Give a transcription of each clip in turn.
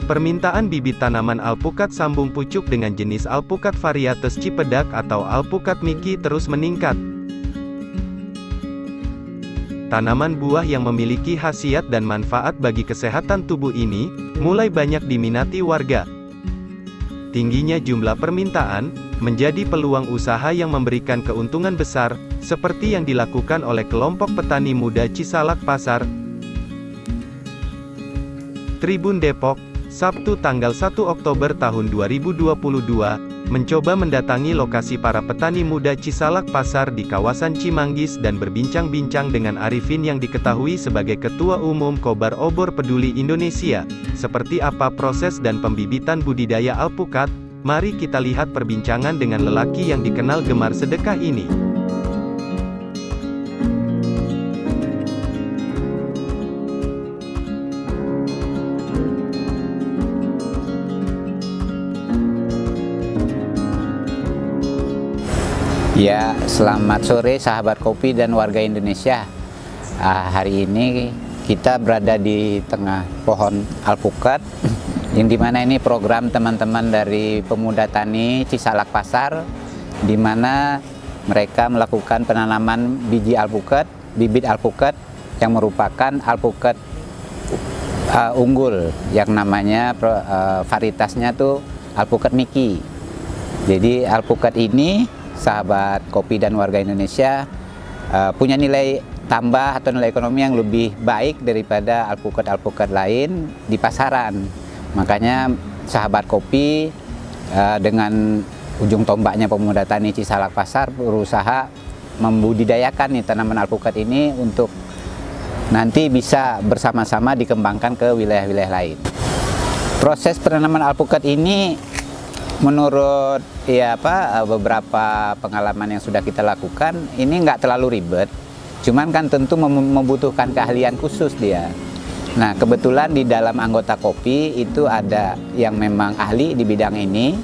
Permintaan bibit tanaman alpukat sambung pucuk dengan jenis alpukat varietas Cipedak atau alpukat Miki terus meningkat. Tanaman buah yang memiliki khasiat dan manfaat bagi kesehatan tubuh ini, mulai banyak diminati warga. Tingginya jumlah permintaan, menjadi peluang usaha yang memberikan keuntungan besar, seperti yang dilakukan oleh kelompok petani muda Cisalak Pasar, Tribun Depok, Sabtu tanggal 1 Oktober tahun 2022, mencoba mendatangi lokasi para petani muda Cisalak Pasar di kawasan Cimanggis dan berbincang-bincang dengan Arifin yang diketahui sebagai Ketua Umum Kobar Obor Peduli Indonesia. Seperti apa proses dan pembibitan budidaya alpukat? Mari kita lihat perbincangan dengan lelaki yang dikenal gemar sedekah ini. Ya, selamat sore sahabat kopi dan warga Indonesia. Hari ini kita berada di tengah pohon alpukat, yang dimana ini program teman-teman dari Pemuda Tani Cisalak Pasar, di mana mereka melakukan penanaman bibit alpukat yang merupakan alpukat unggul, yang namanya varietasnya tuh alpukat Miki. Jadi alpukat ini, sahabat kopi dan warga Indonesia, punya nilai tambah atau nilai ekonomi yang lebih baik daripada alpukat-alpukat lain di pasaran. Makanya sahabat kopi dengan ujung tombaknya Pemuda Tani Cisalak Pasar berusaha membudidayakan nih tanaman alpukat ini untuk nanti bisa bersama-sama dikembangkan ke wilayah-wilayah lain. Proses penanaman alpukat ini menurut beberapa pengalaman yang sudah kita lakukan, ini nggak terlalu ribet, cuman kan tentu membutuhkan keahlian khusus dia. Nah, kebetulan di dalam anggota kopi itu ada yang memang ahli di bidang ini,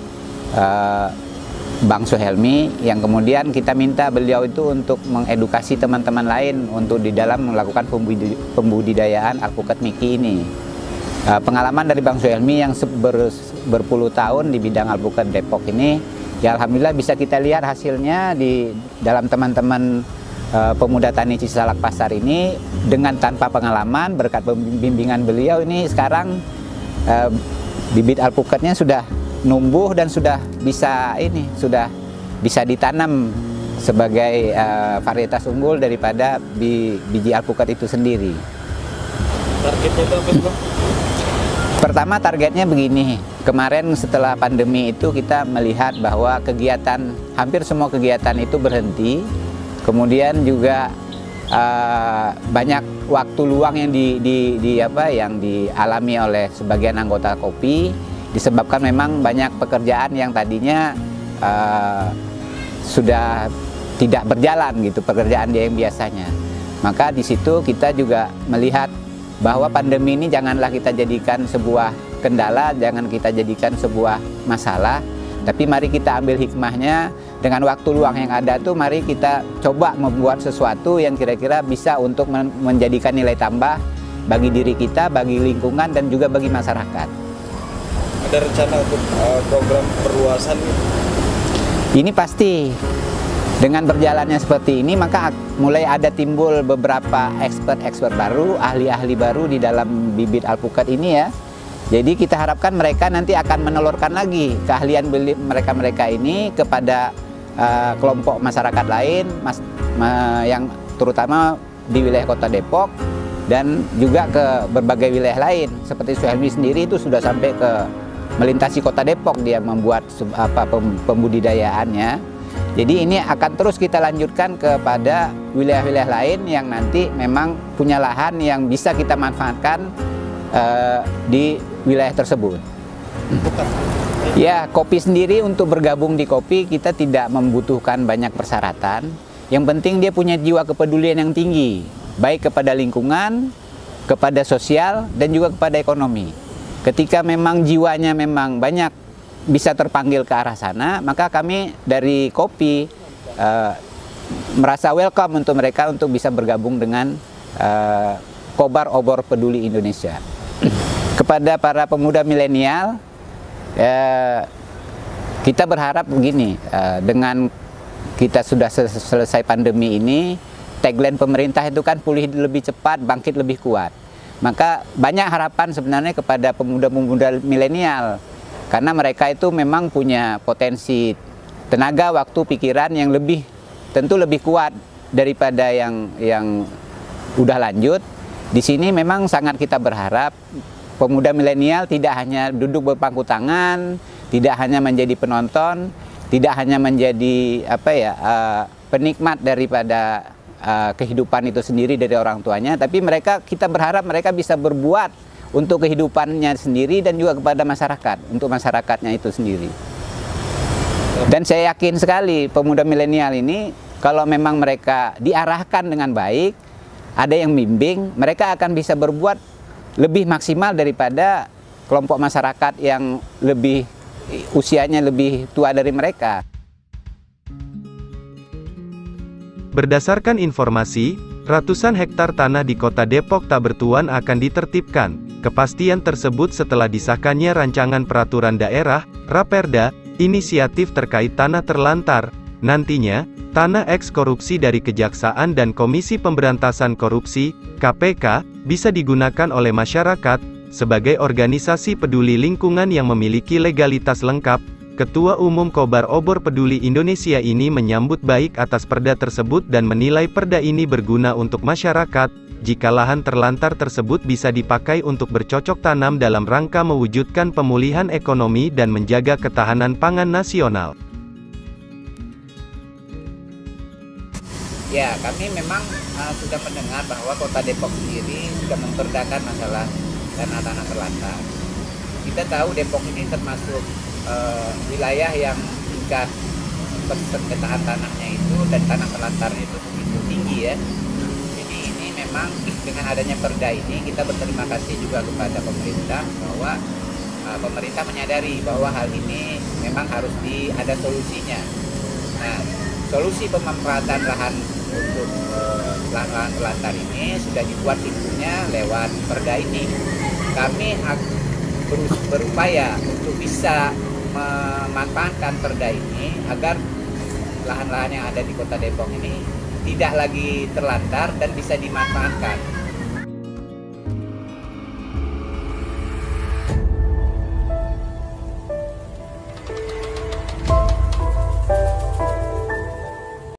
Bang Suhelmi, yang kemudian kita minta beliau itu untuk mengedukasi teman-teman lain untuk di dalam melakukan pembudidayaan alpukat Miki ini. Pengalaman dari Bang Suhelmi yang berpuluh tahun di bidang alpukat Depok ini, ya alhamdulillah bisa kita lihat hasilnya di dalam teman-teman Pemuda Tani Cisalak Pasar ini. Dengan tanpa pengalaman, berkat bimbingan beliau ini sekarang bibit alpukatnya sudah numbuh dan sudah bisa ditanam sebagai varietas unggul daripada biji alpukat itu sendiri. Targetnya itu apa sih, Bang? Pertama, targetnya begini. Kemarin setelah pandemi itu kita melihat bahwa hampir semua kegiatan itu berhenti. Kemudian juga banyak waktu luang yang yang dialami oleh sebagian anggota kopi, disebabkan memang banyak pekerjaan yang tadinya sudah tidak berjalan gitu, pekerjaan dia yang biasanya. Maka di situ kita juga melihat bahwa pandemi ini janganlah kita jadikan sebuah kendala, jangan kita jadikan sebuah masalah, tapi mari kita ambil hikmahnya. Dengan waktu luang yang ada tuh, mari kita coba membuat sesuatu yang kira-kira bisa untuk menjadikan nilai tambah bagi diri kita, bagi lingkungan, dan juga bagi masyarakat. Ada rencana untuk program perluasan? Ini pasti. Dengan berjalannya seperti ini, maka mulai ada timbul beberapa expert baru, ahli-ahli baru di dalam bibit alpukat ini ya. Jadi kita harapkan mereka nanti akan menelurkan lagi keahlian mereka ini kepada kelompok masyarakat lain, yang terutama di wilayah Kota Depok dan juga ke berbagai wilayah lain. Seperti Suhelmi sendiri itu sudah sampai ke melintasi Kota Depok, dia membuat pembudidayaannya. Jadi ini akan terus kita lanjutkan kepada wilayah-wilayah lain yang nanti memang punya lahan yang bisa kita manfaatkan di wilayah tersebut. Ya, kopi sendiri untuk bergabung di kopi kita tidak membutuhkan banyak persyaratan. Yang penting dia punya jiwa kepedulian yang tinggi, baik kepada lingkungan, kepada sosial, dan juga kepada ekonomi. Ketika memang jiwanya memang banyak bisa terpanggil ke arah sana, maka kami dari kopi merasa welcome untuk mereka untuk bisa bergabung dengan Kobar Obor Peduli Indonesia. Kepada para pemuda milenial, kita berharap begini, dengan kita sudah selesai pandemi ini, tagline pemerintah itu kan pulih lebih cepat, bangkit lebih kuat. Maka banyak harapan sebenarnya kepada pemuda-pemuda milenial, karena mereka itu memang punya potensi tenaga, waktu, pikiran yang tentu lebih kuat daripada yang udah lanjut. Di sini memang sangat kita berharap pemuda milenial tidak hanya duduk berpangku tangan, tidak hanya menjadi penonton, tidak hanya menjadi penikmat daripada kehidupan itu sendiri dari orang tuanya, tapi kita berharap mereka bisa berbuat untuk kehidupannya sendiri dan juga kepada masyarakat, untuk masyarakatnya itu sendiri. Dan saya yakin sekali pemuda milenial ini, kalau memang mereka diarahkan dengan baik, ada yang bimbing, mereka akan bisa berbuat lebih maksimal daripada kelompok masyarakat yang usianya lebih tua dari mereka. Berdasarkan informasi, ratusan hektar tanah di Kota Depok tak bertuan akan ditertibkan. Kepastian tersebut setelah disahkannya Rancangan Peraturan Daerah, Raperda, inisiatif terkait tanah terlantar. Nantinya, tanah eks-korupsi dari Kejaksaan dan Komisi Pemberantasan Korupsi, KPK, bisa digunakan oleh masyarakat, sebagai organisasi peduli lingkungan yang memiliki legalitas lengkap. Ketua Umum Kobar Obor Peduli Indonesia ini menyambut baik atas perda tersebut dan menilai perda ini berguna untuk masyarakat, jika lahan terlantar tersebut bisa dipakai untuk bercocok tanam dalam rangka mewujudkan pemulihan ekonomi dan menjaga ketahanan pangan nasional. Ya, kami memang sudah mendengar bahwa Kota Depok sendiri sudah memperdakan masalah tanah-tanah terlantar. Kita tahu Depok ini termasuk wilayah yang tingkat persengketaan tanahnya itu dan tanah terlantarnya itu begitu tinggi ya. Jadi ini memang dengan adanya perda ini kita berterima kasih juga kepada pemerintah bahwa pemerintah menyadari bahwa hal ini memang harus ada solusinya. Nah, solusi pemanfaatan lahan untuk lahan terlantar ini sudah dibuat pintunya lewat perda ini. Kami berupaya untuk bisa memanfaatkan perda ini agar lahan-lahan yang ada di Kota Depok ini tidak lagi terlantar dan bisa dimanfaatkan.